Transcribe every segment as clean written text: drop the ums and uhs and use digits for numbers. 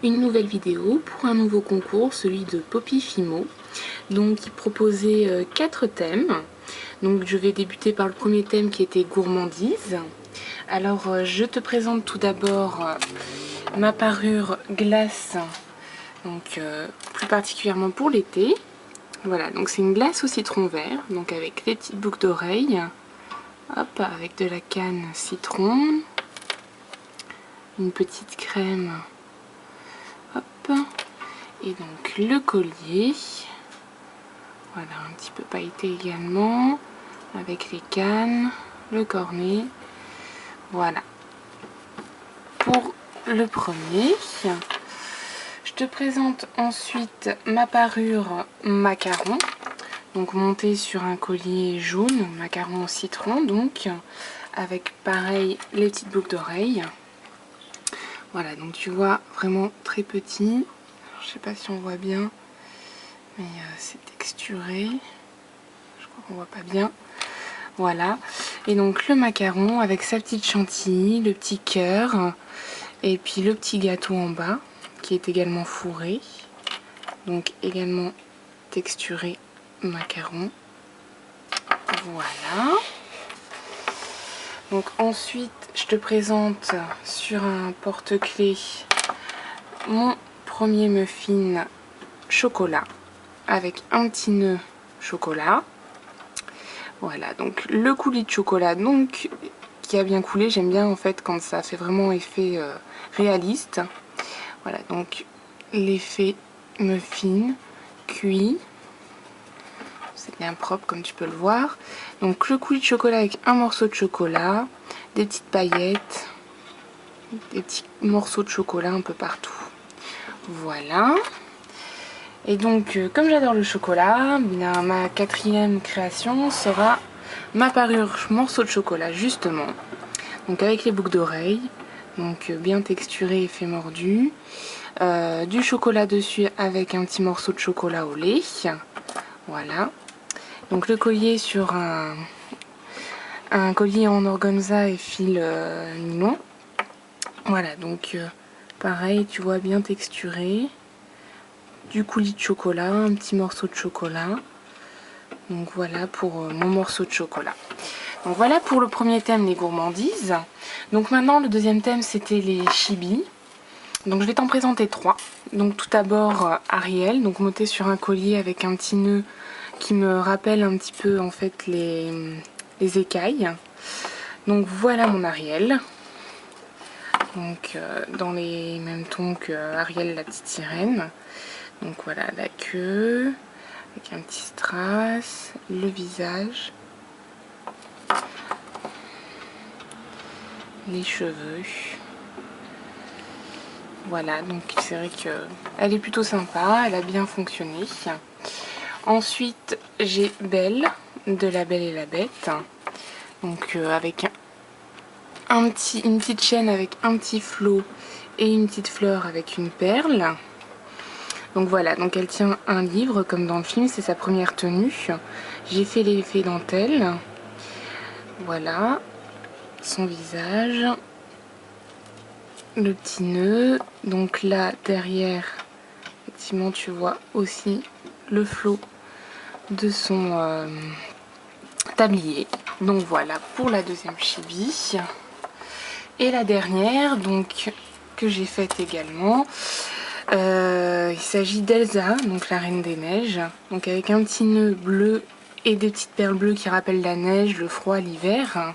une nouvelle vidéo pour un nouveau concours, celui de Poppy Fimo. Donc il proposait 4 thèmes. Donc je vais débuter par le premier thème qui était gourmandise. Alors je te présente tout d'abord ma parure glace, donc plus particulièrement pour l'été. Voilà, donc c'est une glace au citron vert, donc avec des petites boucles d'oreilles. Hop, avec de la canne citron, une petite crème, hop, et donc le collier, voilà, un petit peu pailleté également, avec les cannes, le cornet, voilà. Pour le premier, je te présente ensuite ma parure macaron, donc montée sur un collier jaune, macaron au citron, donc avec pareil les petites boucles d'oreilles. Voilà, donc tu vois vraiment très petit. Je sais pas si on voit bien, mais c'est texturé. Je crois qu'on voit pas bien. Voilà, et donc le macaron avec sa petite chantilly, le petit cœur, et puis le petit gâteau en bas qui est également fourré. Donc également texturé macaron. Voilà. Donc ensuite, je te présente sur un porte-clés mon premier muffin chocolat avec un petit nœud chocolat. Voilà, donc le coulis de chocolat donc qui a bien coulé. J'aime bien en fait quand ça fait vraiment effet réaliste. Voilà, donc l'effet muffin cuit. C'est bien propre comme tu peux le voir. Donc le coulis de chocolat avec un morceau de chocolat, des petites paillettes, des petits morceaux de chocolat un peu partout. Voilà. Et donc comme j'adore le chocolat, bien, ma quatrième création sera ma parure morceau de chocolat justement. Donc avec les boucles d'oreilles, donc bien texturé et fait mordu. Du chocolat dessus avec un petit morceau de chocolat au lait. Voilà. Donc le collier sur un collier en organza et fil nylon. Voilà, donc pareil, tu vois, bien texturé. Du coulis de chocolat, un petit morceau de chocolat. Donc voilà pour mon morceau de chocolat. Donc voilà pour le premier thème, les gourmandises. Donc maintenant le deuxième thème c'était les chibis. Donc je vais t'en présenter 3. Donc tout d'abord Ariel, donc monté sur un collier avec un petit nœud qui me rappelle un petit peu en fait les écailles. Donc voilà mon Ariel. Donc dans les mêmes tons que Ariel la petite sirène. Donc voilà la queue avec un petit strass, le visage, les cheveux. Voilà, donc c'est vrai qu'elle est plutôt sympa, elle a bien fonctionné. Ensuite, j'ai Belle, de La Belle et la Bête. Donc avec une petite chaîne avec un petit flot et une petite fleur avec une perle. Donc voilà, donc elle tient un livre comme dans le film, c'est sa première tenue. J'ai fait l'effet dentelle. Voilà, son visage. Le petit nœud. Donc là, derrière, effectivement, tu vois aussi le flot de son tablier. Donc voilà pour la deuxième chibi. Et la dernière, donc que j'ai faite également, il s'agit d'Elsa, donc la Reine des Neiges, donc avec un petit nœud bleu et des petites perles bleues qui rappellent la neige, le froid, l'hiver.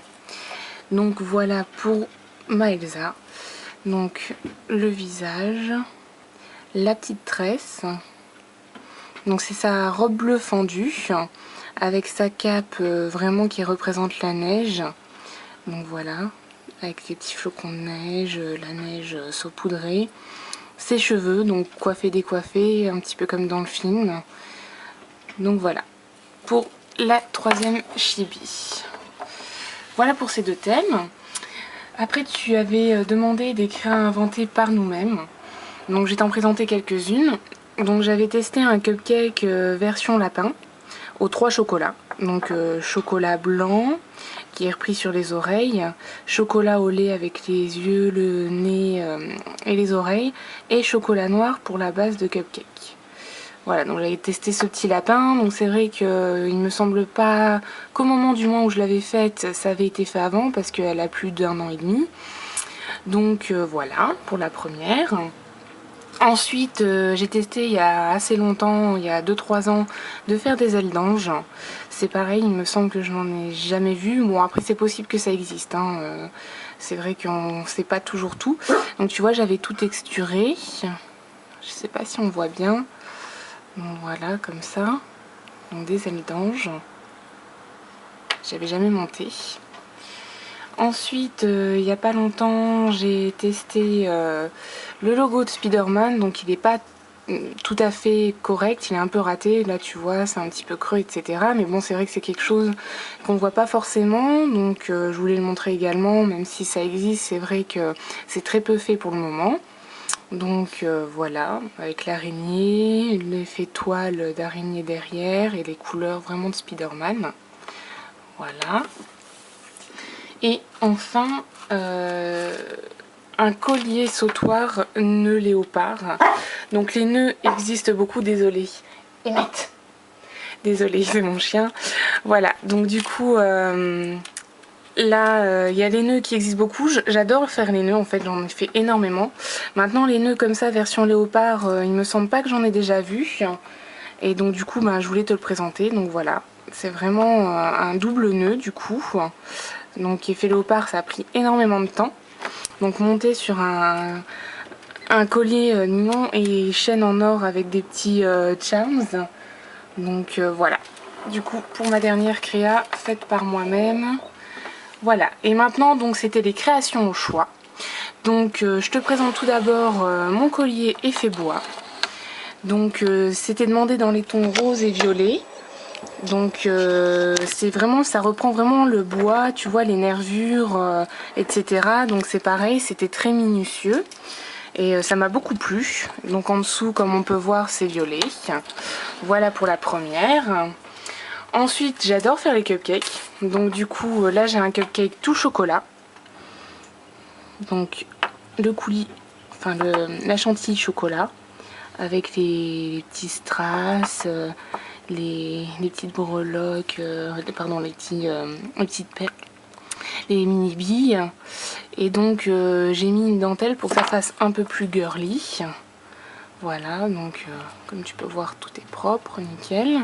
Donc voilà pour ma Elsa. Donc le visage, la petite tresse. Donc c'est sa robe bleue fendue avec sa cape vraiment qui représente la neige. Donc voilà, avec les petits flocons de neige, la neige saupoudrée. Ses cheveux, donc coiffés, décoiffés, un petit peu comme dans le film. Donc voilà, pour la troisième chibi. Voilà pour ces 2 thèmes. Après tu avais demandé d'écrire à inventer par nous-mêmes. Donc je vais t'en présenter quelques-unes. Donc j'avais testé un cupcake version lapin aux 3 chocolats. Donc chocolat blanc qui est repris sur les oreilles, chocolat au lait avec les yeux, le nez et les oreilles, et chocolat noir pour la base de cupcake. Voilà, donc j'avais testé ce petit lapin, donc c'est vrai qu'il me semble pas qu'au moment du mois où je l'avais faite, ça avait été fait avant, parce qu'elle a plus d'1 an et demi. Donc voilà, pour la première. Ensuite, j'ai testé il y a assez longtemps, il y a 2-3 ans, de faire des ailes d'ange. C'est pareil, il me semble que je n'en ai jamais vu. Bon, après c'est possible que ça existe, hein. C'est vrai qu'on ne sait pas toujours tout. Donc tu vois, j'avais tout texturé. Je sais pas si on voit bien. Donc voilà, comme ça. Donc des ailes d'ange. J'avais jamais monté. Ensuite, il n'y a pas longtemps, j'ai testé le logo de Spider-Man. Donc il n'est pas tout à fait correct, il est un peu raté. Là tu vois, c'est un petit peu creux, etc. Mais bon, c'est vrai que c'est quelque chose qu'on ne voit pas forcément. Donc je voulais le montrer également, même si ça existe, c'est vrai que c'est très peu fait pour le moment. Donc voilà, avec l'araignée, l'effet toile d'araignée derrière et les couleurs vraiment de Spider-Man. Voilà. Et enfin, un collier sautoir nœud léopard. Donc les nœuds existent beaucoup, désolé. Emmett. Désolé, c'est mon chien. Voilà, donc du coup, là, il y a les nœuds qui existent beaucoup. J'adore faire les nœuds, en fait, j'en ai fait énormément. Maintenant, les nœuds comme ça, version léopard, il me semble pas que j'en ai déjà vu. Et donc du coup, je voulais te le présenter. Donc voilà, c'est vraiment un double nœud du coup. Donc effet léopard, ça a pris énormément de temps. Donc monter sur un collier mignon et chaîne en or avec des petits charms. Donc voilà. Du coup, pour ma dernière créa faite par moi-même. Voilà. Et maintenant, donc c'était des créations au choix. Donc je te présente tout d'abord mon collier effet bois. Donc c'était demandé dans les tons rose et violet. Donc c'est vraiment, ça reprend vraiment le bois, tu vois, les nervures, etc. Donc c'est pareil, c'était très minutieux. Et ça m'a beaucoup plu. Donc en dessous, comme on peut voir, c'est violet. Voilà pour la première. Ensuite, j'adore faire les cupcakes. Donc du coup, là j'ai un cupcake tout chocolat. Donc le coulis, enfin la chantilly chocolat. Avec les petits strass, les petites breloques, pardon, les petites perles, les mini billes. Et donc j'ai mis une dentelle pour que ça fasse un peu plus girly. Voilà, donc comme tu peux voir, tout est propre, nickel.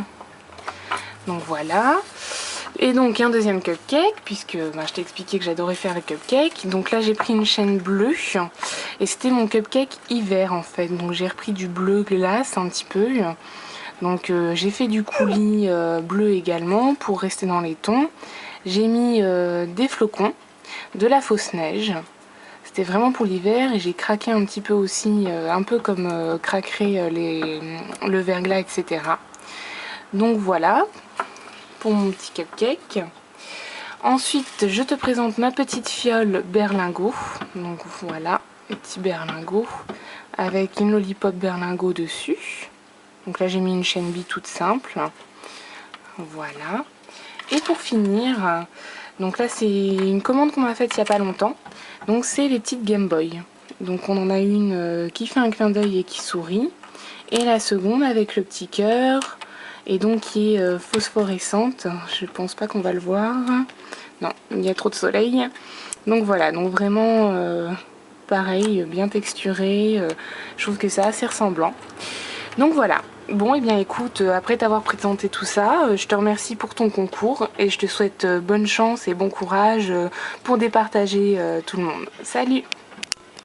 Donc voilà. Et donc un deuxième cupcake, puisque je t'ai expliqué que j'adorais faire les cupcakes. Donc là j'ai pris une chaîne bleue, et c'était mon cupcake hiver en fait. Donc j'ai repris du bleu glace un petit peu. Donc j'ai fait du coulis bleu également pour rester dans les tons. J'ai mis des flocons, de la fausse neige. C'était vraiment pour l'hiver et j'ai craqué un petit peu aussi, un peu comme craquerait le verglas, etc. Donc voilà pour mon petit cupcake. Ensuite, je te présente ma petite fiole berlingot. Donc voilà, le petit berlingot avec une lollipop berlingot dessus. Donc là, j'ai mis une chaîne bille toute simple. Voilà. Et pour finir, donc là, c'est une commande qu'on m'a faite il n'y a pas longtemps. Donc c'est les petites Game Boy. Donc on en a une qui fait un clin d'œil et qui sourit. Et la seconde avec le petit cœur. Et donc qui est phosphorescente. Je pense pas qu'on va le voir. Non, il y a trop de soleil. Donc voilà, donc vraiment pareil, bien texturé. Je trouve que c'est assez ressemblant. Donc voilà. Bon, et bien écoute, après t'avoir présenté tout ça, je te remercie pour ton concours et je te souhaite bonne chance et bon courage pour départager tout le monde. Salut!